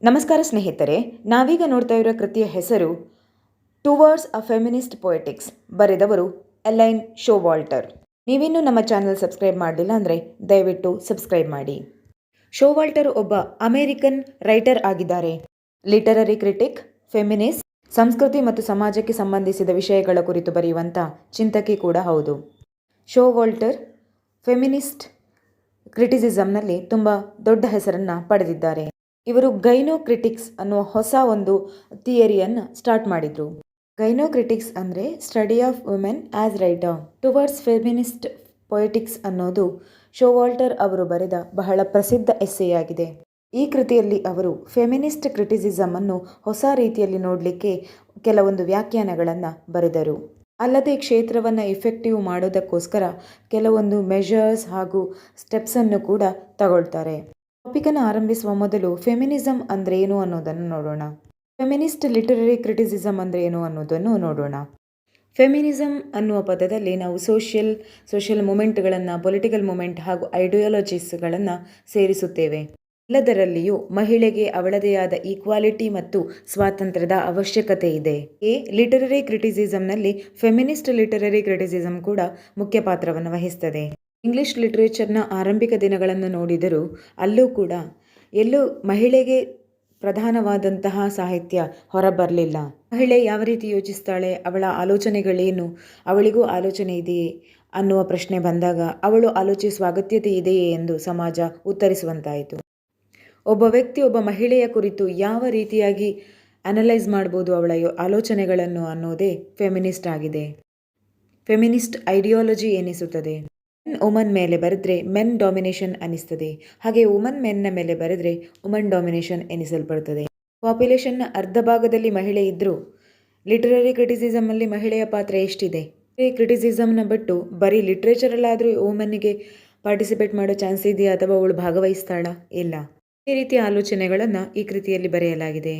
ನಮಸ್ಕಾರ ಸ್ನೇಹಿತರೆ, ನಾವೀಗ ನೋಡ್ತಾ ಇರೋ ಕೃತಿಯ ಹೆಸರು ಟುವರ್ಡ್ಸ್ ಅ ಫೆಮಿನಿಸ್ಟ್ ಪೊಯೆಟಿಕ್ಸ್. ಬರೆದವರು ಎಲೈನ್ ಶೋವಾಲ್ಟರ್. ನೀವಿನ್ನೂ ನಮ್ಮ ಚಾನಲ್ ಸಬ್ಸ್ಕ್ರೈಬ್ ಮಾಡಲಿಲ್ಲ ಅಂದರೆ ದಯವಿಟ್ಟು ಸಬ್ಸ್ಕ್ರೈಬ್ ಮಾಡಿ. ಶೋವಾಲ್ಟರ್ ಒಬ್ಬ ಅಮೆರಿಕನ್ ರೈಟರ್ ಆಗಿದ್ದಾರೆ. ಲಿಟರರಿ ಕ್ರಿಟಿಕ್, ಫೆಮಿನಿಸ್ಟ್, ಸಂಸ್ಕೃತಿ ಮತ್ತು ಸಮಾಜಕ್ಕೆ ಸಂಬಂಧಿಸಿದ ವಿಷಯಗಳ ಕುರಿತು ಬರೆಯುವಂಥ ಚಿಂತಕಿ ಕೂಡ ಹೌದು. ಶೋವಾಲ್ಟರ್ ಫೆಮಿನಿಸ್ಟ್ ಕ್ರಿಟಿಸಿಸಮ್ನಲ್ಲಿ ತುಂಬ ದೊಡ್ಡ ಹೆಸರನ್ನು ಪಡೆದಿದ್ದಾರೆ. ಇವರು ಗೈನೋಕ್ರಿಟಿಕ್ಸ್ ಅನ್ನುವ ಹೊಸ ಒಂದು ಥಿಯರಿಯನ್ನು ಸ್ಟಾರ್ಟ್ ಮಾಡಿದರು. ಗೈನೋಕ್ರಿಟಿಕ್ಸ್ ಅಂದರೆ study of women as writer. Towards feminist poetics ಅನ್ನೋದು ಶೋವಾಲ್ಟರ್ ಅವರು ಬರೆದ ಬಹಳ ಪ್ರಸಿದ್ಧ ಎಸ್ಸೆಯಾಗಿದೆ. ಈ ಕೃತಿಯಲ್ಲಿ ಅವರು ಫೆಮಿನಿಸ್ಟ್ ಕ್ರಿಟಿಸಿಸಮ್ ಅನ್ನು ಹೊಸ ರೀತಿಯಲ್ಲಿ ನೋಡಲಿಕ್ಕೆ ಕೆಲವೊಂದು ವ್ಯಾಖ್ಯಾನಗಳನ್ನು ಬರೆದರು. ಅಲ್ಲದೆ ಕ್ಷೇತ್ರವನ್ನು ಇಫೆಕ್ಟಿವ್ ಮಾಡೋದಕ್ಕೋಸ್ಕರ ಕೆಲವೊಂದು ಮೆಷರ್ಸ್ ಹಾಗೂ ಸ್ಟೆಪ್ಸನ್ನು ಕೂಡ ತಗೊಳ್ತಾರೆ. ಟಾಪಿಕನ್ನು ಆರಂಭಿಸುವ ಮೊದಲು ಫೆಮಿನಿಸಮ್ ಅಂದರೆ ಏನು ಅನ್ನೋದನ್ನು ನೋಡೋಣ. ಫೆಮಿನಿಸ್ಟ್ ಲಿಟರರಿ ಕ್ರಿಟಿಸಿಸಮ್ ಅಂದರೆ ಏನು ಅನ್ನೋದನ್ನು ನೋಡೋಣ. ಫೆಮಿನಿಸಮ್ ಅನ್ನುವ ಪದದಲ್ಲಿ ನಾವು ಸೋಷಿಯಲ್ ಮೂಮೆಂಟ್ಗಳನ್ನು, ಪೊಲಿಟಿಕಲ್ ಮೂಮೆಂಟ್ ಹಾಗೂ ಐಡಿಯಾಲಜೀಸ್ಗಳನ್ನು ಸೇರಿಸುತ್ತೇವೆ. ಎಲ್ಲದರಲ್ಲಿಯೂ ಮಹಿಳೆಗೆ ಅವಳದೇ ಆದ ಈಕ್ವಾಲಿಟಿ ಮತ್ತು ಸ್ವಾತಂತ್ರ್ಯದ ಅವಶ್ಯಕತೆ ಇದೆ. ಲಿಟರರಿ ಕ್ರಿಟಿಸಿಸಮ್ನಲ್ಲಿ ಫೆಮಿನಿಸ್ಟ್ ಲಿಟರರಿ ಕ್ರಿಟಿಸಿಸಮ್ ಕೂಡ ಮುಖ್ಯ ಪಾತ್ರವನ್ನು ವಹಿಸ್ತದೆ. ಇಂಗ್ಲಿಷ್ ಲಿಟ್ರೇಚರ್ನ ಆರಂಭಿಕ ದಿನಗಳನ್ನು ನೋಡಿದರೂ ಅಲ್ಲೂ ಕೂಡ ಎಲ್ಲೂ ಮಹಿಳೆಗೆ ಪ್ರಧಾನವಾದಂತಹ ಸಾಹಿತ್ಯ ಹೊರಬರಲಿಲ್ಲ. ಮಹಿಳೆ ಯಾವ ರೀತಿ ಯೋಚಿಸ್ತಾಳೆ, ಅವಳ ಆಲೋಚನೆಗಳೇನು, ಅವಳಿಗೂ ಆಲೋಚನೆ ಇದೆಯೇ ಅನ್ನುವ ಪ್ರಶ್ನೆ ಬಂದಾಗ ಅವಳು ಆಲೋಚಿಸುವ ಅಗತ್ಯತೆ ಇದೆಯೇ ಎಂದು ಸಮಾಜ ಉತ್ತರಿಸುವಂತಾಯಿತು. ಒಬ್ಬ ವ್ಯಕ್ತಿ ಒಬ್ಬ ಮಹಿಳೆಯ ಕುರಿತು ಯಾವ ರೀತಿಯಾಗಿ ಅನಲೈಸ್ ಮಾಡ್ಬೋದು ಅವಳ ಆಲೋಚನೆಗಳನ್ನು ಅನ್ನೋದೇ ಫೆಮಿನಿಸ್ಟ್ ಆಗಿದೆ. ಫೆಮಿನಿಸ್ಟ್ ಐಡಿಯಾಲಜಿ ಎನಿಸುತ್ತದೆ. ವುಮನ್ ಮೇಲೆ ಬರೆದ್ರೆ ಮೆನ್ ಡಾಮಿನೇಷನ್ ಅನಿಸ್ತದೆ, ಹಾಗೆ ವುಮನ್ ಮೆನ್ನ ಮೇಲೆ ಬರೆದ್ರೆ ವುಮನ್ ಡಾಮಿನೇಷನ್ ಎನಿಸಲ್ಪಡ್ತದೆ. ಪಾಪ್ಯುಲೇಷನ್ನ ಅರ್ಧ ಭಾಗದಲ್ಲಿ ಮಹಿಳೆ ಇದ್ದರೂ ಲಿಟರರಿ ಕ್ರಿಟಿಸಿಸಮಲ್ಲಿ ಮಹಿಳೆಯ ಪಾತ್ರ ಎಷ್ಟಿದೆ? ಈ ಕ್ರಿಟಿಸಿಸಮ್ನ ಬಿಟ್ಟು ಬರೀ ಲಿಟ್ರೇಚರಲ್ಲಾದರೂ ವುಮನ್ನಿಗೆ ಪಾರ್ಟಿಸಿಪೇಟ್ ಮಾಡೋ ಚಾನ್ಸ್ ಇದೆಯಾ ಅಥವಾ ಅವಳು ಭಾಗವಹಿಸ್ತಾಳ? ಇಲ್ಲ. ಈ ರೀತಿಯ ಆಲೋಚನೆಗಳನ್ನು ಈ ಕೃತಿಯಲ್ಲಿ ಬರೆಯಲಾಗಿದೆ.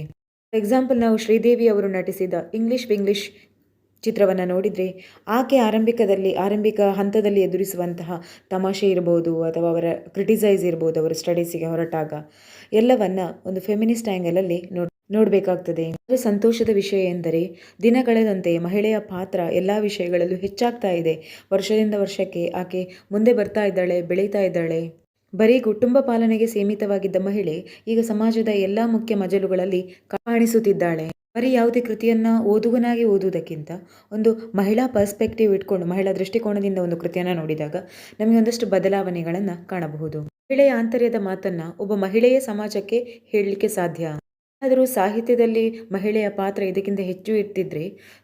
ಫಾರ್ ಎಕ್ಸಾಂಪಲ್, ನಾವು ಶ್ರೀದೇವಿ ಅವರು ನಟಿಸಿದ ಇಂಗ್ಲಿಷ್ ಚಿತ್ರವನ್ನು ನೋಡಿದರೆ ಆಕೆ ಆರಂಭಿಕ ಹಂತದಲ್ಲಿ ಎದುರಿಸುವಂತಹ ತಮಾಷೆ ಇರ್ಬೋದು ಅಥವಾ ಅವರ ಕ್ರಿಟಿಸೈಸ್ ಇರ್ಬೋದು, ಅವರ ಸ್ಟಡೀಸಿಗೆ ಹೊರಟಾಗ ಎಲ್ಲವನ್ನ ಒಂದು ಫೆಮಿನಿಸ್ಟ್ ಆ್ಯಂಗಲಲ್ಲಿ ನೋಡಬೇಕಾಗ್ತದೆ. ಆದರೆ ಸಂತೋಷದ ವಿಷಯ ಎಂದರೆ ದಿನ ಕಳೆದಂತೆ ಮಹಿಳೆಯ ಪಾತ್ರ ಎಲ್ಲ ವಿಷಯಗಳಲ್ಲೂ ಹೆಚ್ಚಾಗ್ತಾ ಇದೆ. ವರ್ಷದಿಂದ ವರ್ಷಕ್ಕೆ ಆಕೆ ಮುಂದೆ ಬರ್ತಾ ಇದ್ದಾಳೆ, ಬೆಳೀತಾ ಇದ್ದಾಳೆ. ಬರೀ ಕುಟುಂಬ ಪಾಲನೆಗೆ ಸೀಮಿತವಾಗಿದ್ದ ಮಹಿಳೆ ಈಗ ಸಮಾಜದ ಎಲ್ಲ ಮುಖ್ಯ ಮಜಲುಗಳಲ್ಲಿ ಕಾಣಿಸುತ್ತಿದ್ದಾಳೆ. ಬರೀ ಯಾವುದೇ ಕೃತಿಯನ್ನು ಓದುಗನಾಗಿ ಓದುವುದಕ್ಕಿಂತ ಒಂದು ಮಹಿಳಾ ಪರ್ಸ್ಪೆಕ್ಟಿವ್ ಇಟ್ಕೊಂಡು, ಮಹಿಳಾ ದೃಷ್ಟಿಕೋನದಿಂದ ಒಂದು ಕೃತಿಯನ್ನು ನೋಡಿದಾಗ ನಮಗೆ ಒಂದಷ್ಟು ಬದಲಾವಣೆಗಳನ್ನು ಕಾಣಬಹುದು. ಮಹಿಳೆಯ ಆಂತರ್ಯದ ಮಾತನ್ನು ಒಬ್ಬ ಮಹಿಳೆಯೇ ಸಮಾಜಕ್ಕೆ ಹೇಳಲಿಕ್ಕೆ ಸಾಧ್ಯ. ಆದರೂ ಸಾಹಿತ್ಯದಲ್ಲಿ ಮಹಿಳೆಯ ಪಾತ್ರ ಇದಕ್ಕಿಂತ ಹೆಚ್ಚು ಇರ್ತಿದ್ರೆ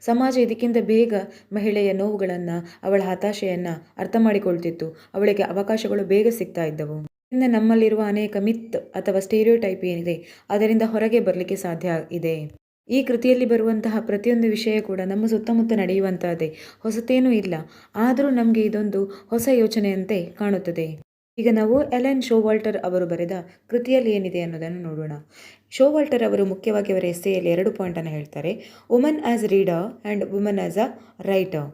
ಸಮಾಜ ಇದಕ್ಕಿಂತ ಬೇಗ ಮಹಿಳೆಯ ನೋವುಗಳನ್ನು, ಅವಳ ಹತಾಶೆಯನ್ನು ಅರ್ಥ ಮಾಡಿಕೊಳ್ತಿತ್ತು. ಅವಳಿಗೆ ಅವಕಾಶಗಳು ಬೇಗ ಸಿಗ್ತಾ ಇದ್ದವು. ಇದರಿಂದ ನಮ್ಮಲ್ಲಿರುವ ಅನೇಕ ಮಿತ್ ಅಥವಾ ಸ್ಟೀರಿಯೋಟೈಪ್ ಏನಿದೆ ಅದರಿಂದ ಹೊರಗೆ ಬರಲಿಕ್ಕೆ ಸಾಧ್ಯ ಇದೆ. ಈ ಕೃತಿಯಲ್ಲಿ ಬರುವಂತಹ ಪ್ರತಿಯೊಂದು ವಿಷಯ ಕೂಡ ನಮ್ಮ ಸುತ್ತಮುತ್ತ ನಡೆಯುವಂತಹದ್ದೇ, ಹೊಸತೇನೂ ಇಲ್ಲ. ಆದರೂ ನಮಗೆ ಇದೊಂದು ಹೊಸ ಯೋಚನೆಯಂತೆ ಕಾಣುತ್ತದೆ. ಈಗ ನಾವು ಎಲೈನ್ ಶೋವಾಲ್ಟರ್ ಅವರು ಬರೆದ ಕೃತಿಯಲ್ಲಿ ಏನಿದೆ ಅನ್ನೋದನ್ನು ನೋಡೋಣ. ಶೋವಾಲ್ಟರ್ ಅವರು ಮುಖ್ಯವಾಗಿ ಅವರ ಎಸ್ಸೆಯಲ್ಲಿ 2 ಪಾಯಿಂಟನ್ನು ಹೇಳ್ತಾರೆ. Woman as reader and woman as a writer.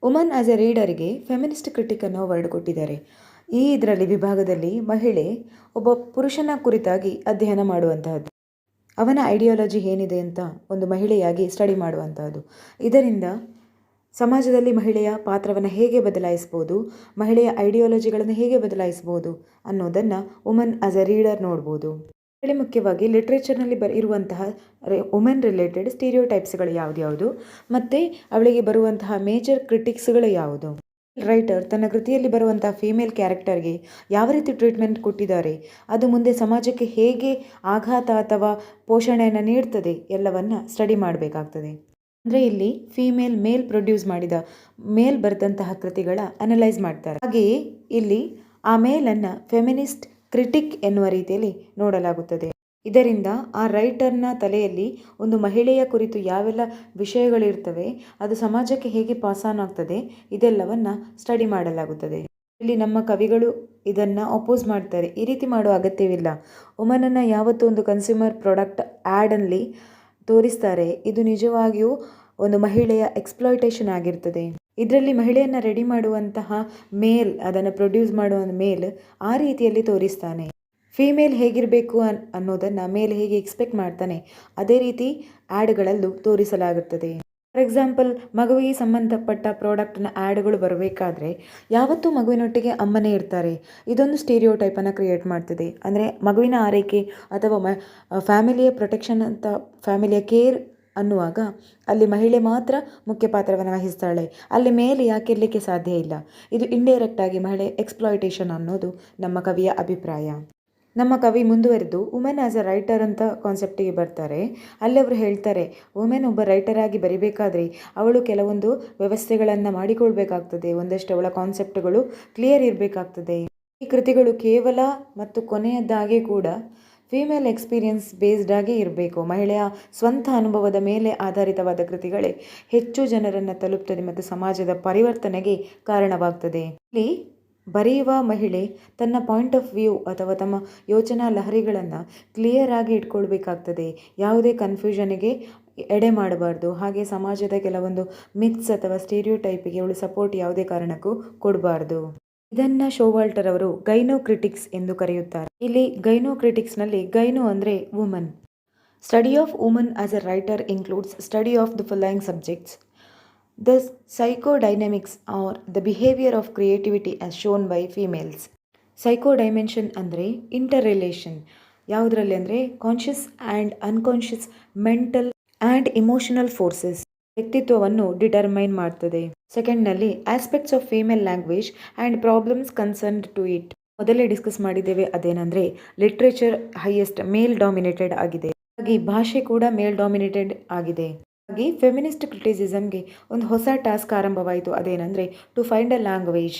Woman as a ರೀಡರ್ಗೆ ಫೆಮಿನಿಸ್ಟ್ ಕ್ರಿಟಿಕನ್ನು ವರ್ಡ್ ಕೊಟ್ಟಿದ್ದಾರೆ. ಇದರಲ್ಲಿ ವಿಭಾಗದಲ್ಲಿ ಮಹಿಳೆ ಒಬ್ಬ ಪುರುಷನ ಕುರಿತಾಗಿ ಅಧ್ಯಯನ ಮಾಡುವಂತಹದ್ದು, ಅವನ ಐಡಿಯಾಲಜಿ ಏನಿದೆ ಅಂತ ಒಂದು ಮಹಿಳೆಯಾಗಿ ಸ್ಟಡಿ ಮಾಡುವಂಥದ್ದು. ಇದರಿಂದ ಸಮಾಜದಲ್ಲಿ ಮಹಿಳೆಯ ಪಾತ್ರವನ್ನು ಹೇಗೆ ಬದಲಾಯಿಸ್ಬೋದು, ಮಹಿಳೆಯ ಐಡಿಯಾಲಜಿಗಳನ್ನು ಹೇಗೆ ಬದಲಾಯಿಸ್ಬೋದು ಅನ್ನೋದನ್ನು ವುಮನ್ ಆಸ್ ಎ ರೀಡರ್ ನೋಡ್ಬೋದು. ಹೇಳಿ ಮುಖ್ಯವಾಗಿ ಲಿಟ್ರೇಚರ್ನಲ್ಲಿ ಇರುವಂತಹ ವುಮೆನ್ ರಿಲೇಟೆಡ್ ಸ್ಟೀರಿಯೋಟೈಪ್ಸ್ಗಳು ಯಾವುದು ಮತ್ತು ಅವಳಿಗೆ ಬರುವಂತಹ ಮೇಜರ್ ಕ್ರಿಟಿಕ್ಸ್ಗಳು ಯಾವುದು. ರೈಟರ್ ತನ್ನ ಕೃತಿಯಲ್ಲಿ ಬರುವಂತಹ ಫೀಮೇಲ್ ಕ್ಯಾರೆಕ್ಟರ್ಗೆ ಯಾವ ರೀತಿ ಟ್ರೀಟ್ಮೆಂಟ್ ಕೊಟ್ಟಿದ್ದಾರೆ, ಅದು ಮುಂದೆ ಸಮಾಜಕ್ಕೆ ಹೇಗೆ ಆಘಾತ ಅಥವಾ ಪೋಷಣೆಯನ್ನು ನೀಡ್ತದೆ, ಎಲ್ಲವನ್ನ ಸ್ಟಡಿ ಮಾಡಬೇಕಾಗ್ತದೆ. ಅಂದರೆ ಇಲ್ಲಿ ಮೇಲ್ ಪ್ರೊಡ್ಯೂಸ್ ಮಾಡಿದ ಮೇಲ್ ಬರೆದಂತಹ ಕೃತಿಗಳ ಅನಲೈಸ್ ಮಾಡ್ತಾರೆ. ಹಾಗೆಯೇ ಇಲ್ಲಿ ಆ ಮೇಲನ್ನು ಫೆಮಿನಿಸ್ಟ್ ಕ್ರಿಟಿಕ್ ಎನ್ನುವ ರೀತಿಯಲ್ಲಿ ನೋಡಲಾಗುತ್ತದೆ. ಇದರಿಂದ ಆ ರೈಟರ್ನ ತಲೆಯಲ್ಲಿ ಒಂದು ಮಹಿಳೆಯ ಕುರಿತು ಯಾವೆಲ್ಲ ವಿಷಯಗಳಿರ್ತವೆ, ಅದು ಸಮಾಜಕ್ಕೆ ಹೇಗೆ ಪಾಸ್ ಆನ್ ಆಗ್ತದೆ, ಇದೆಲ್ಲವನ್ನು ಸ್ಟಡಿ ಮಾಡಲಾಗುತ್ತದೆ. ಇಲ್ಲಿ ನಮ್ಮ ಕವಿಗಳು ಇದನ್ನು ಅಪೋಸ್ ಮಾಡ್ತಾರೆ. ಈ ರೀತಿ ಮಾಡುವ ಅಗತ್ಯವಿಲ್ಲ. ವುಮನನ್ನು ಯಾವತ್ತೂ ಒಂದು ಕನ್ಸ್ಯೂಮರ್ ಪ್ರಾಡಕ್ಟ್ ಆ್ಯಡಲ್ಲಿ ತೋರಿಸ್ತಾರೆ. ಇದು ನಿಜವಾಗಿಯೂ ಒಂದು ಮಹಿಳೆಯ ಎಕ್ಸ್ಪ್ಲಾಯ್ಟೇಷನ್ ಆಗಿರ್ತದೆ. ಇದರಲ್ಲಿ ಮಹಿಳೆಯನ್ನು ರೆಡಿ ಮಾಡುವಂತಹ ಮೇಲ್, ಅದನ್ನು ಪ್ರೊಡ್ಯೂಸ್ ಮಾಡುವ ಮೇಲ್ ಆ ರೀತಿಯಲ್ಲಿ ತೋರಿಸ್ತಾನೆ. ಫೀಮೇಲ್ ಹೇಗಿರಬೇಕು ಅನ್ನೋದನ್ನು ಮೇಲ್ ಹೇಗೆ ಎಕ್ಸ್ಪೆಕ್ಟ್ ಮಾಡ್ತಾನೆ ಅದೇ ರೀತಿ ಆ್ಯಡ್ಗಳಲ್ಲೂ ತೋರಿಸಲಾಗುತ್ತದೆ. ಫಾರ್ ಎಕ್ಸಾಂಪಲ್, ಮಗುವಿಗೆ ಸಂಬಂಧಪಟ್ಟ ಪ್ರಾಡಕ್ಟ್ನ ಆ್ಯಡ್ಗಳು ಬರಬೇಕಾದ್ರೆ ಯಾವತ್ತೂ ಮಗುವಿನೊಟ್ಟಿಗೆ ಅಮ್ಮನೇ ಇರ್ತಾರೆ. ಇದೊಂದು ಸ್ಟೀರಿಯೋ ಟೈಪನ್ನು ಕ್ರಿಯೇಟ್ ಮಾಡ್ತದೆ. ಅಂದರೆ ಮಗುವಿನ ಆರೈಕೆ ಅಥವಾ ಫ್ಯಾಮಿಲಿಯ ಪ್ರೊಟೆಕ್ಷನ್ ಅಂತ, ಫ್ಯಾಮಿಲಿಯ ಕೇರ್ ಅನ್ನುವಾಗ ಅಲ್ಲಿ ಮಹಿಳೆ ಮಾತ್ರ ಮುಖ್ಯ ಪಾತ್ರವನ್ನು ವಹಿಸ್ತಾಳೆ. ಅಲ್ಲಿ ಮೇಲೆ ಯಾಕಿರಲಿಕ್ಕೆ ಸಾಧ್ಯ ಇಲ್ಲ. ಇದು ಇಂಡೈರೆಕ್ಟ್ ಆಗಿ ಮಹಿಳೆ ಎಕ್ಸ್ಪ್ಲಾಯಿಟೇಷನ್ ಅನ್ನೋದು ನಮ್ಮ ಕವಿಯ ಅಭಿಪ್ರಾಯ. ನಮ್ಮ ಕವಿ ಮುಂದುವರೆದು ವುಮೆನ್ ಆ್ಯಸ್ ಅ ರೈಟರ್ ಅಂತ ಕಾನ್ಸೆಪ್ಟಿಗೆ ಬರ್ತಾರೆ. ಅಲ್ಲಿ ಅವರು ಹೇಳ್ತಾರೆ, ವುಮೆನ್ ಒಬ್ಬ ರೈಟರ್ ಆಗಿ ಬರಿಬೇಕಾದ್ರೆ ಅವಳು ಕೆಲವೊಂದು ವ್ಯವಸ್ಥೆಗಳನ್ನು ಮಾಡಿಕೊಳ್ಬೇಕಾಗ್ತದೆ. ಒಂದಷ್ಟು ಅವಳ ಕಾನ್ಸೆಪ್ಟ್ಗಳು ಕ್ಲಿಯರ್ ಇರಬೇಕಾಗ್ತದೆ. ಈ ಕೃತಿಗಳು ಕೇವಲ ಮತ್ತು ಕೊನೆಯದಾಗಿ ಕೂಡ ಫೀಮೇಲ್ ಎಕ್ಸ್ಪೀರಿಯನ್ಸ್ ಬೇಸ್ಡ್ ಆಗಿ ಇರಬೇಕು. ಮಹಿಳೆಯ ಸ್ವಂತ ಅನುಭವದ ಮೇಲೆ ಆಧಾರಿತವಾದ ಕೃತಿಗಳೇ ಹೆಚ್ಚು ಜನರನ್ನು ತಲುಪ್ತದೆ ಮತ್ತು ಸಮಾಜದ ಪರಿವರ್ತನೆಗೆ ಕಾರಣವಾಗ್ತದೆ. ಇಲ್ಲಿ ಬರೆಯುವ ಮಹಿಳೆ ತನ್ನ ಪಾಯಿಂಟ್ ಆಫ್ ವ್ಯೂ ಅಥವಾ ತಮ್ಮ ಯೋಚನಾ ಲಹರಿಗಳನ್ನು ಕ್ಲಿಯರ್ ಆಗಿ ಇಟ್ಕೊಳ್ಬೇಕಾಗ್ತದೆ. ಯಾವುದೇ ಕನ್ಫ್ಯೂಷನ್ಗೆ ಎಡೆ ಮಾಡಬಾರ್ದು. ಹಾಗೆ ಸಮಾಜದ ಕೆಲವೊಂದು ಮಿತ್ಸ್ ಅಥವಾ ಸ್ಟೀರಿಯೋಟೈಪಿಗೆ ಅವಳು ಸಪೋರ್ಟ್ ಯಾವುದೇ ಕಾರಣಕ್ಕೂ ಕೊಡಬಾರ್ದು. ಇದನ್ನು ಶೋವಾಲ್ಟರ್ ಅವರು ಗೈನೋಕ್ರಿಟಿಕ್ಸ್ ಎಂದು ಕರೆಯುತ್ತಾರೆ. ಇಲ್ಲಿ ಗೈನೋಕ್ರಿಟಿಕ್ಸ್ನಲ್ಲಿ ಗೈನೋ ಅಂದರೆ woman. Study of woman as a writer includes study of the following subjects: the psychodynamics or the behavior of creativity as shown by females. Psycho dimension ಅಂದರೆ ಇಂಟರ್ ರಿಲೇಷನ್. ಯಾವುದರಲ್ಲಿ ಅಂದರೆ conscious and unconscious mental and emotional forces ವ್ಯಕ್ತಿತ್ವವನ್ನು determine ಮಾಡ್ತದೆ. ಸೆಕೆಂಡ್ನಲ್ಲಿ aspects of female language and problems concerned to it. ಮೊದಲೇ discuss ಮಾಡಿದ್ದೇವೆ, ಅದೇನೆಂದರೆ literature highest ಮೇಲ್ dominated ಆಗಿದೆ, ಹಾಗೆ ಭಾಷೆ ಕೂಡ ಮೇಲ್ ಡಾಮಿನೇಟೆಡ್ ಆಗಿದೆ. ಹಾಗೆ ಫೆಮಿನಿಸ್ಟ್ ಕ್ರಿಟಿಸಿಸಮ್ಗೆ ಒಂದು ಹೊಸ ಟಾಸ್ಕ್ ಆರಂಭವಾಯಿತು. ಅದೇನೆಂದರೆ ಟು ಫೈಂಡ್ ಅ ಲ್ಯಾಂಗ್ವೇಜ್,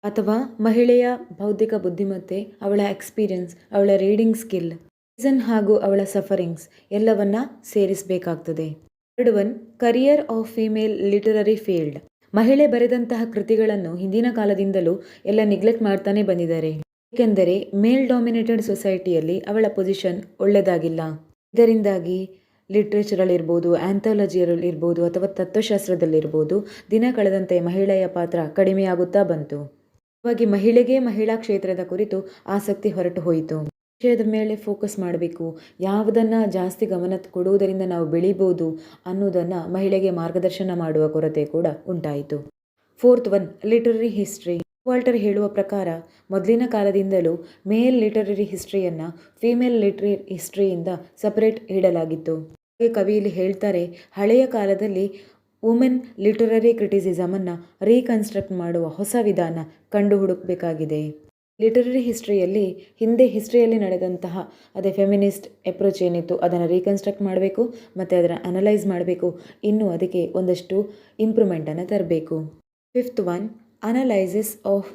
ಅಥವಾ ಮಹಿಳೆಯ ಬೌದ್ಧಿಕ ಬುದ್ಧಿಮತ್ತೆ, ಅವಳ ಎಕ್ಸ್ಪೀರಿಯನ್ಸ್, ಅವಳ ರೀಡಿಂಗ್ ಸ್ಕಿಲ್, ರೀಸನ್ ಹಾಗೂ ಅವಳ ಸಫರಿಂಗ್ಸ್ ಎಲ್ಲವನ್ನ ಸೇರಿಸಬೇಕಾಗ್ತದೆ. Third one, career of female literary field. ಮಹಿಳೆ ಬರೆದಂತಹ ಕೃತಿಗಳನ್ನು ಹಿಂದಿನ ಕಾಲದಿಂದಲೂ ಎಲ್ಲ ನೆಗ್ಲೆಕ್ಟ್ ಮಾಡ್ತಾನೆ ಬಂದಿದ್ದಾರೆ. ಏಕೆಂದರೆ ಮೇಲ್ ಡಾಮಿನೇಟೆಡ್ ಸೊಸೈಟಿಯಲ್ಲಿ ಅವಳ ಪೊಸಿಷನ್ ಒಳ್ಳೆಯದಾಗಿಲ್ಲ. ಇದರಿಂದಾಗಿ ಲಿಟ್ರೇಚರಲ್ಲಿರ್ಬೋದು, ಆ್ಯಂಥಾಲಜಿಯಲ್ಲಿರ್ಬೋದು ಅಥವಾ ತತ್ವಶಾಸ್ತ್ರದಲ್ಲಿರ್ಬೋದು ದಿನ ಕಳೆದಂತೆ ಮಹಿಳೆಯ ಪಾತ್ರ ಕಡಿಮೆಯಾಗುತ್ತಾ ಬಂತು. ಹಾಗಾಗಿ ಮಹಿಳೆಗೆ ಮಹಿಳಾ ಕ್ಷೇತ್ರದ ಕುರಿತು ಆಸಕ್ತಿ ಹೊರಟು ಹೋಯಿತು. ವಿಷಯದ ಮೇಲೆ ಫೋಕಸ್ ಮಾಡಬೇಕು, ಯಾವುದನ್ನು ಜಾಸ್ತಿ ಗಮನ ಕೊಡುವುದರಿಂದ ನಾವು ಬೆಳಿಬೋದು ಅನ್ನೋದನ್ನು ಮಹಿಳೆಗೆ ಮಾರ್ಗದರ್ಶನ ಮಾಡುವ ಕೊರತೆ ಕೂಡ ಉಂಟಾಯಿತು. Fourth one, literary history. Walter ಹೇಳುವ ಪ್ರಕಾರ ಮೊದಲಿನ ಕಾಲದಿಂದಲೂ ಮೇಲ್ ಲಿಟರರಿ ಹಿಸ್ಟ್ರಿಯನ್ನು ಫೀಮೇಲ್ ಲಿಟರರಿ ಹಿಸ್ಟ್ರಿಯಿಂದ ಸಪರೇಟ್ ಇಡಲಾಗಿತ್ತು. ಹಾಗೆ ಕವಿಯಲ್ಲಿ ಹೇಳ್ತಾರೆ, ಹಳೆಯ ಕಾಲದಲ್ಲಿ ವುಮೆನ್ ಲಿಟರರಿ ಕ್ರಿಟಿಸಿಸಮನ್ನು ರೀಕನ್ಸ್ಟ್ರಕ್ಟ್ ಮಾಡುವ ಹೊಸ ವಿಧಾನ ಕಂಡು ಹುಡುಕಬೇಕಾಗಿದೆ. ಲಿಟರರಿ ಹಿಸ್ಟ್ರಿಯಲ್ಲಿ ಹಿಂದೆ ಹಿಸ್ಟ್ರಿಯಲ್ಲಿ ನಡೆದಂತಹ ಅದೇ ಫೆಮಿನಿಸ್ಟ್ ಅಪ್ರೋಚ್ ಏನಿತ್ತು ಅದನ್ನು ರೀಕನ್ಸ್ಟ್ರಕ್ಟ್ ಮಾಡಬೇಕು ಮತ್ತು ಅದನ್ನು ಅನಲೈಸ್ ಮಾಡಬೇಕು. ಇನ್ನು ಅದಕ್ಕೆ ಒಂದಷ್ಟು ಇಂಪ್ರೂವ್ಮೆಂಟನ್ನು ತರಬೇಕು. Fifth one, analysis of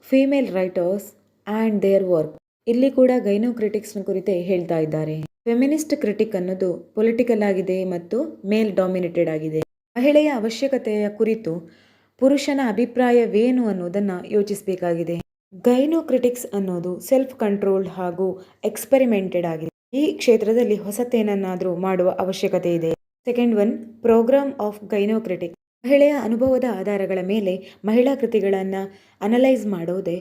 female writers and their work. ಇಲ್ಲಿ ಕೂಡ ಗೈನೋಕ್ರಿಟಿಕ್ಸ್ನ ಕುರಿತೇ ಹೇಳ್ತಾ ಇದ್ದಾರೆ. ಫೆಮಿನಿಸ್ಟ್ ಕ್ರಿಟಿಕ್ ಅನ್ನೋದು ಪೊಲಿಟಿಕಲ್ ಆಗಿದೆ ಮತ್ತು ಮೇಲ್ ಡಾಮಿನೇಟೆಡ್ ಆಗಿದೆ. ಮಹಿಳೆಯ ಅವಶ್ಯಕತೆಯ ಕುರಿತು ಪುರುಷನ ಅಭಿಪ್ರಾಯವೇನು ಅನ್ನೋದನ್ನು ಯೋಚಿಸಬೇಕಾಗಿದೆ. ಗೈನೋಕ್ರಿಟಿಕ್ಸ್ ಅನ್ನೋದು ಸೆಲ್ಫ್ ಕಂಟ್ರೋಲ್ಡ್ ಹಾಗೂ ಎಕ್ಸ್ಪೆರಿಮೆಂಟೆಡ್ ಆಗಿದೆ. ಈ ಕ್ಷೇತ್ರದಲ್ಲಿ ಹೊಸತೇನನ್ನಾದರೂ ಮಾಡುವ ಅವಶ್ಯಕತೆ ಇದೆ. Second one, programme of gynocritic. ಮಹಿಳೆಯ ಅನುಭವದ ಆಧಾರಗಳ ಮೇಲೆ ಮಹಿಳಾ ಕೃತಿಗಳನ್ನು ಅನಲೈಸ್ ಮಾಡೋದೇ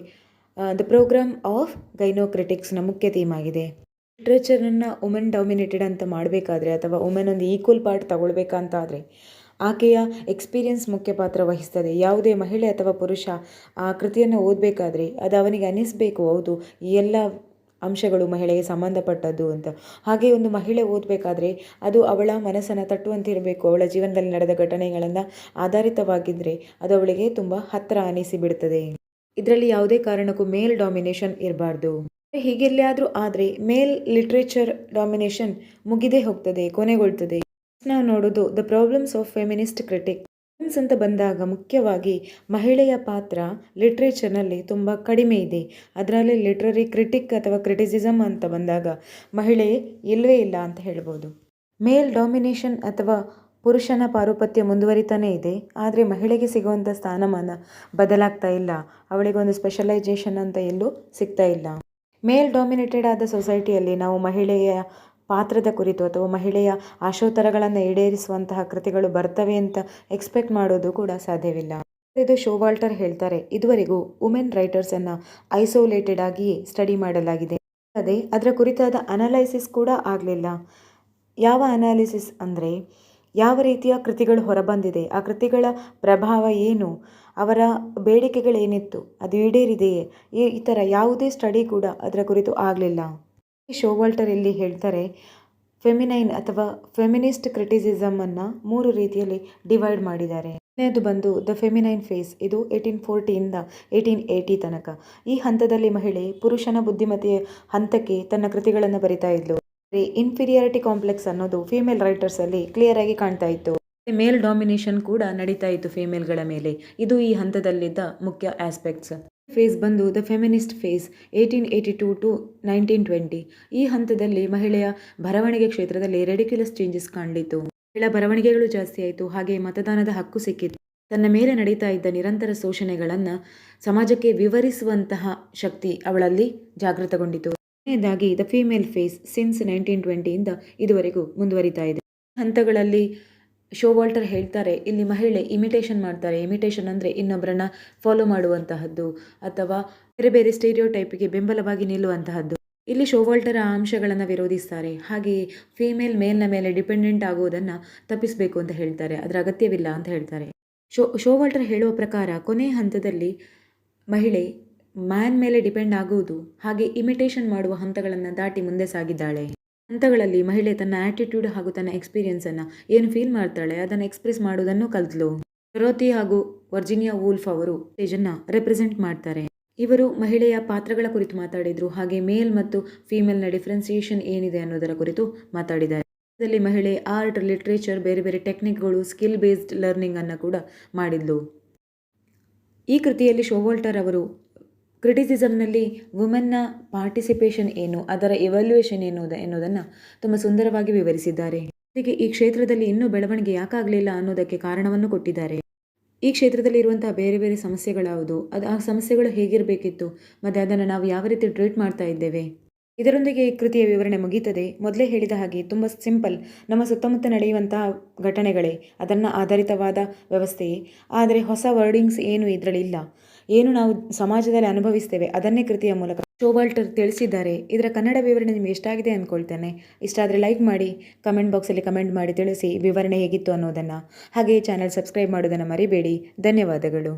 ದ ಪ್ರೋಗ್ರಾಮ್ ಆಫ್ ಗೈನೋಕ್ರಿಟಿಕ್ಸ್ನ ಮುಖ್ಯ ಥೀಮ್ ಆಗಿದೆ. ಲಿಟ್ರೇಚರನ್ನು ವುಮೆನ್ ಡಾಮಿನೇಟೆಡ್ ಅಂತ ಮಾಡಬೇಕಾದ್ರೆ ಅಥವಾ ವುಮೆನ್ ಒಂದು ಈಕ್ವಲ್ ಪಾರ್ಟ್ ತಗೊಳ್ಬೇಕಂತಾದರೆ ಆಕೆಯ ಎಕ್ಸ್ಪೀರಿಯನ್ಸ್ ಮುಖ್ಯ ಪಾತ್ರ ವಹಿಸ್ತದೆ. ಯಾವುದೇ ಮಹಿಳೆ ಅಥವಾ ಪುರುಷ ಆ ಕೃತಿಯನ್ನು ಓದಬೇಕಾದ್ರೆ ಅದು ಅವನಿಗೆ ಅನ್ನಿಸಬೇಕು, ಹೌದು ಈ ಎಲ್ಲ ಅಂಶಗಳು ಮಹಿಳೆಗೆ ಸಂಬಂಧಪಟ್ಟದ್ದು ಅಂತ. ಹಾಗೆ ಒಂದು ಮಹಿಳೆ ಓದಬೇಕಾದ್ರೆ ಅದು ಅವಳ ಮನಸ್ಸನ್ನು ತಟ್ಟುವಂತಿರಬೇಕು. ಅವಳ ಜೀವನದಲ್ಲಿ ನಡೆದ ಘಟನೆಗಳನ್ನು ಆಧಾರಿತವಾಗಿದ್ದರೆ ಅದು ಅವಳಿಗೆ ತುಂಬ ಹತ್ತಿರ ಅನಿಸಿಬಿಡ್ತದೆ. ಇದರಲ್ಲಿ ಯಾವುದೇ ಕಾರಣಕ್ಕೂ ಮೇಲ್ ಡಾಮಿನೇಷನ್ ಇರಬಾರ್ದು. ಹೀಗೆಲ್ಲಾದರೂ ಆದರೆ ಮೇಲ್ ಲಿಟ್ರೇಚರ್ ಡಾಮಿನೇಷನ್ ಮುಗಿದೇ ಹೋಗ್ತದೆ, ಕೊನೆಗೊಳ್ತದೆ. ನಾವು ನೋಡೋದು the problems of feminist critic. ಅಂತ ಬಂದಾಗ ಮುಖ್ಯವಾಗಿ ಮಹಿಳೆಯ ಪಾತ್ರ ಲಿಟ್ರೇಚರ್ನಲ್ಲಿ ತುಂಬ ಕಡಿಮೆ ಇದೆ. ಅದರಲ್ಲಿ ಲಿಟ್ರರಿ ಕ್ರಿಟಿಕ್ ಅಥವಾ ಕ್ರಿಟಿಸಿಸಮ್ ಅಂತ ಬಂದಾಗ ಮಹಿಳೆ ಇಲ್ಲವೇ ಇಲ್ಲ ಅಂತ ಹೇಳ್ಬೋದು. ಮೇಲ್ ಡಾಮಿನೇಷನ್ ಅಥವಾ ಪುರುಷನ ಪಾರುಪತ್ಯ ಮುಂದುವರಿತಾನೇ ಇದೆ, ಆದರೆ ಮಹಿಳೆಗೆ ಸಿಗುವಂಥ ಸ್ಥಾನಮಾನ ಬದಲಾಗ್ತಾ ಇಲ್ಲ. ಅವಳಿಗೆ ಒಂದು ಸ್ಪೆಷಲೈಸೇಷನ್ ಅಂತ ಎಲ್ಲೂ ಸಿಗ್ತಾ ಇಲ್ಲ. ಮೇಲ್ ಡಾಮಿನೇಟೆಡ್ ಆದ ಸೊಸೈಟಿಯಲ್ಲಿ ನಾವು ಮಹಿಳೆಯ ಪಾತ್ರದ ಕುರಿತು ಅಥವಾ ಮಹಿಳೆಯ ಆಶೋತ್ತರಗಳನ್ನು ಈಡೇರಿಸುವಂತಹ ಕೃತಿಗಳು ಬರ್ತವೆ ಅಂತ ಎಕ್ಸ್ಪೆಕ್ಟ್ ಮಾಡೋದು ಕೂಡ ಸಾಧ್ಯವಿಲ್ಲ. ಇದು ಶೋವಾಲ್ಟರ್ ಹೇಳ್ತಾರೆ, ಇದುವರೆಗೂ ವುಮೆನ್ ರೈಟರ್ಸನ್ನು ಐಸೋಲೇಟೆಡ್ ಆಗಿಯೇ ಸ್ಟಡಿ ಮಾಡಲಾಗಿದೆ. ಅದೇ ಅದರ ಕುರಿತಾದ ಅನಾಲೈಸಿಸ್ ಕೂಡ ಆಗಲಿಲ್ಲ. ಯಾವ ಅನಾಲಿಸಿಸ್ ಅಂದರೆ ಯಾವ ರೀತಿಯ ಕೃತಿಗಳು ಹೊರಬಂದಿದೆ, ಆ ಕೃತಿಗಳ ಪ್ರಭಾವ ಏನು, ಅವರ ಬೇಡಿಕೆಗಳೇನಿತ್ತು, ಅದು ಈಡೇರಿದೆಯೇ, ಈ ಥರ ಯಾವುದೇ ಸ್ಟಡಿ ಕೂಡ ಅದರ ಕುರಿತು ಆಗಲಿಲ್ಲ. ಶೋವಾಲ್ಟರ್ ಇಲ್ಲಿ ಹೇಳ್ತಾರೆ, ಫೆಮಿನೈನ್ ಅಥವಾ ಫೆಮಿನಿಸ್ಟ್ ಕ್ರಿಟಿಸಿಸಮನ್ನು 3 ರೀತಿಯಲ್ಲಿ ಡಿವೈಡ್ ಮಾಡಿದ್ದಾರೆ. ಕೊನೆಯದು ಬಂದು ದ ಫೆಮಿನೈನ್ ಫೇಸ್. ಇದು 1840 1880 ತನಕ. ಈ ಹಂತದಲ್ಲಿ ಮಹಿಳೆ ಪುರುಷನ ಬುದ್ಧಿಮತ್ತೆಯ ಹಂತಕ್ಕೆ ತನ್ನ ಕೃತಿಗಳನ್ನು ಬರಿತಾ ಇದ್ಲು. ಇನ್ಫೀರಿಯಾರಿಟಿ ಕಾಂಪ್ಲೆಕ್ಸ್ ಅನ್ನೋದು ಫೀಮೇಲ್ ರೈಟರ್ಸಲ್ಲಿ ಕ್ಲಿಯರ್ ಆಗಿ ಕಾಣ್ತಾ ಇತ್ತು. ಮೇಲ್ ಡಾಮಿನೇಷನ್ ಕೂಡ ನಡೀತಾ ಇತ್ತು ಫೀಮೇಲ್ಗಳ ಮೇಲೆ. ಇದು ಈ ಹಂತದಲ್ಲಿದ್ದ ಮುಖ್ಯ ಆಸ್ಪೆಕ್ಟ್ಸ್. ಫೇಸ್ ಬಂದು ದ ಫೆಮಿನಿಸ್ಟ್ ಫೇಸ್ 1882 ಟು 1920. ಈ ಹಂತದಲ್ಲಿ ಮಹಿಳೆಯ ಬರವಣಿಗೆ ಕ್ಷೇತ್ರದಲ್ಲಿ ರೆಡಿಕ್ಯುಲಸ್ ಚೇಂಜಸ್ ಕಂಡಿತು. ಮಹಿಳಾ ಬರವಣಿಗೆಗಳು ಜಾಸ್ತಿ ಆಯಿತು, ಹಾಗೆ ಮತದಾನದ ಹಕ್ಕು ಸಿಕ್ಕಿತು. ತನ್ನ ಮೇಲೆ ನಡೀತಾ ಇದ್ದ ನಿರಂತರ ಶೋಷಣೆಗಳನ್ನು ಸಮಾಜಕ್ಕೆ ವಿವರಿಸುವಂತಹ ಶಕ್ತಿ ಅವಳಲ್ಲಿ ಜಾಗೃತಗೊಂಡಿತು. ಕೊನೆಯದಾಗಿ ದ ಫೀಮೇಲ್ ಫೇಸ್ ಸಿನ್ಸ್ 1920 ಇದುವರೆಗೂ ಮುಂದುವರಿತಾ ಇದೆ. ಹಂತಗಳಲ್ಲಿ ಶೋವಾಲ್ಟರ್ ಹೇಳ್ತಾರೆ, ಇಲ್ಲಿ ಮಹಿಳೆ ಇಮಿಟೇಷನ್ ಮಾಡ್ತಾರೆ. ಇಮಿಟೇಷನ್ ಅಂದರೆ ಇನ್ನೊಬ್ಬರನ್ನ ಫಾಲೋ ಮಾಡುವಂತಹದ್ದು ಅಥವಾ ಬೇರೆ ಬೇರೆ ಸ್ಟೀರಿಯೋಟೈಪಿಗೆ ಬೆಂಬಲವಾಗಿ ನಿಲ್ಲುವಂತಹದ್ದು. ಇಲ್ಲಿ ಶೋವಾಲ್ಟರ್ ಆ ಅಂಶಗಳನ್ನು ವಿರೋಧಿಸ್ತಾರೆ. ಹಾಗೆಯೇ ಫೀಮೇಲ್ ಮೇಲ್ನ ಮೇಲೆ ಡಿಪೆಂಡೆಂಟ್ ಆಗುವುದನ್ನು ತಪ್ಪಿಸಬೇಕು ಅಂತ ಹೇಳ್ತಾರೆ. ಅದರ ಅಗತ್ಯವಿಲ್ಲ ಅಂತ ಹೇಳ್ತಾರೆ. ಶೋವಾಲ್ಟರ್ ಹೇಳುವ ಪ್ರಕಾರ ಕೊನೆಯ ಹಂತದಲ್ಲಿ ಮಹಿಳೆ ಮ್ಯಾನ್ ಮೇಲೆ ಡಿಪೆಂಡ್ ಆಗುವುದು ಹಾಗೆ ಇಮಿಟೇಷನ್ ಮಾಡುವ ಹಂತಗಳನ್ನು ದಾಟಿ ಮುಂದೆ ಸಾಗಿದ್ದಾಳೆ. ಹಂತಗಳಲ್ಲಿ ಮಹಿಳೆ ತನ್ನ ಆಟಿಟ್ಯೂಡ್ ಹಾಗೂ ತನ್ನ ಎಕ್ಸ್ಪೀರಿಯನ್ಸನ್ನು ಏನು ಫೀಲ್ ಮಾಡ್ತಾಳೆ ಅದನ್ನು ಎಕ್ಸ್ಪ್ರೆಸ್ ಮಾಡುವುದನ್ನು ಕಲಿತಳು. ಡೊರೋಥಿ ಹಾಗೂ ವರ್ಜಿನಿಯಾ ವೂಲ್ಫ್ ಅವರು ಸ್ಟೇಜನ್ನು ರೆಪ್ರೆಸೆಂಟ್ ಮಾಡ್ತಾರೆ. ಇವರು ಮಹಿಳೆಯ ಪಾತ್ರಗಳ ಕುರಿತು ಮಾತಾಡಿದರು, ಹಾಗೆ ಮೇಲ್ ಮತ್ತು ಫೀಮೇಲ್ನ ಡಿಫ್ರೆನ್ಸಿಯೇಷನ್ ಏನಿದೆ ಅನ್ನೋದರ ಕುರಿತು ಮಾತಾಡಿದ್ದಾರೆ. ಇದರಲ್ಲಿ ಮಹಿಳೆ ಆರ್ಟ್, ಲಿಟ್ರೇಚರ್, ಬೇರೆ ಬೇರೆ ಟೆಕ್ನಿಕ್ಗಳು, ಸ್ಕಿಲ್ ಬೇಸ್ಡ್ ಲರ್ನಿಂಗ್ ಅನ್ನು ಕೂಡ ಮಾಡಿದ್ಲು. ಈ ಕೃತಿಯಲ್ಲಿ ಶೋವಾಲ್ಟರ್ ಅವರು ಕ್ರಿಟಿಸಿಸಮ್ನಲ್ಲಿ ವುಮೆನ್ನ ಪಾರ್ಟಿಸಿಪೇಷನ್ ಏನು, ಅದರ ಎವ್ಯಾಲ್ಯೂಯೇಷನ್ ಎನ್ನುವುದನ್ನು ತುಂಬ ಸುಂದರವಾಗಿ ವಿವರಿಸಿದ್ದಾರೆ. ಜೊತೆಗೆ ಈ ಕ್ಷೇತ್ರದಲ್ಲಿ ಇನ್ನೂ ಬೆಳವಣಿಗೆ ಯಾಕಾಗಲಿಲ್ಲ ಅನ್ನೋದಕ್ಕೆ ಕಾರಣವನ್ನು ಕೊಟ್ಟಿದ್ದಾರೆ. ಈ ಕ್ಷೇತ್ರದಲ್ಲಿ ಇರುವಂತಹ ಬೇರೆ ಬೇರೆ ಸಮಸ್ಯೆಗಳಾವುದು, ಆ ಸಮಸ್ಯೆಗಳು ಹೇಗಿರಬೇಕಿತ್ತು ಮತ್ತು ಅದನ್ನು ನಾವು ಯಾವ ರೀತಿ ಟ್ರೀಟ್ ಮಾಡ್ತಾ ಇದ್ದೇವೆ. ಇದರೊಂದಿಗೆ ಈ ಕೃತಿಯ ವಿವರಣೆ ಮುಗೀತದೆ. ಮೊದಲೇ ಹೇಳಿದ ಹಾಗೆ ತುಂಬ ಸಿಂಪಲ್, ನಮ್ಮ ಸುತ್ತಮುತ್ತ ನಡೆಯುವಂತಹ ಘಟನೆಗಳೇ, ಅದನ್ನು ಆಧಾರಿತವಾದ ವ್ಯವಸ್ಥೆಯೇ. ಆದರೆ ಹೊಸ ವರ್ಡಿಂಗ್ಸ್ ಏನು ಇದರಲ್ಲಿ ಇಲ್ಲ. ಏನು ನಾವು ಸಮಾಜದಲ್ಲಿ ಅನುಭವಿಸ್ತೇವೆ ಅದನ್ನೇ ಕೃತಿಯ ಮೂಲಕ ಶೋವಾಲ್ಟರ್ ತಿಳಿಸಿದ್ದಾರೆ. ಇದರ ಕನ್ನಡ ವಿವರಣೆ ನಿಮಗೆ ಇಷ್ಟ ಆಗಿದೆ ಅಂದ್ಕೊಳ್ತೇನೆ. ಇಷ್ಟ ಆದರೆ ಲೈಕ್ ಮಾಡಿ, ಕಮೆಂಟ್ ಬಾಕ್ಸಲ್ಲಿ ಕಮೆಂಟ್ ಮಾಡಿ ತಿಳಿಸಿ ವಿವರಣೆ ಹೇಗಿತ್ತು ಅನ್ನೋದನ್ನು. ಹಾಗೆಯೇ ಚಾನಲ್ ಸಬ್ಸ್ಕ್ರೈಬ್ ಮಾಡೋದನ್ನು ಮರಿಬೇಡಿ. ಧನ್ಯವಾದಗಳು.